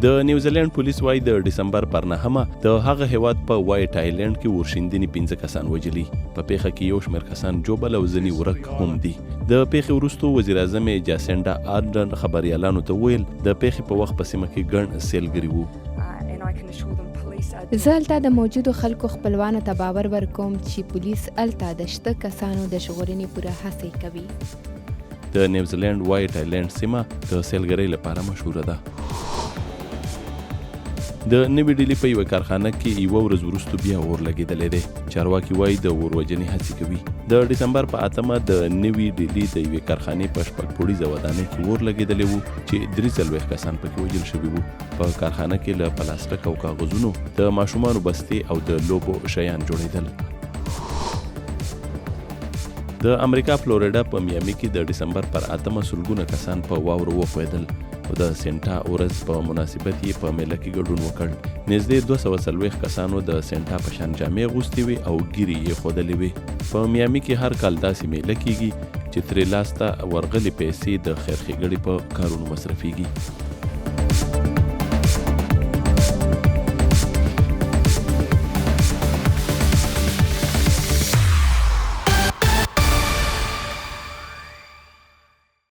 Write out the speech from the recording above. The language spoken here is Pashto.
د نیوزېلېنډ پولیس وایي د ډېسېمبر پر 9 د هغه هیواد په وایټ آیلینډ کې اورشیندنې 5 کسان وژلي. په پیښه کې یو شمېر کسان جوبل او ځینې ورک هم دي. د پیښې وروسته وزیر اعظم جاسینډا آرډن خبریالانو ته ویل د پیښې په وخت په سیمه کې ګڼ سیلګري وو. زه هلته د موجودو خلکو خپلوانو ته باور ورکوم چې پولیس هلته د شته کسانو د ژغورنې پوره هڅې کوي. د نیوزېلېنډ وایټ آیلینډ سیمه د سیلګرۍ لپاره مشهوره ده. د نوې ډیلي په یوه کارخانه کې یوه ورځ وروسته بیا اور لګیدلی دی. چارواکي وایي د اور وژنې هڅې کوي. د ډېسېمبر په 8 د نوې ډیلي د یوې کارخانې په 6 پوړیزه ودانۍ کې اور لګیدلی وو چې 43 کسان پکې وژل شوي وو. په کارخانه کې له پلاستیک او کاغذونو د ماشومانو بستې او د لوبو شیان جوړېدل. د امریکا فلوریډا په میامي کې د ډېسېمبر پر 8 سلګونه کسان په واورو وښویدل او د سېنټا ورځ په مناسبت یې په مېله کې ګډون وکړ. نږدې 240 کسانو د سېنټا په شان جامې اغوستې وې او ګیرې یې ښودلې وې. په میامي کې هر کال داسې مېله کېږي چې ترې لاسته ورغلې پیسې د خیر ښېګړې په کارونو مصرفېږي.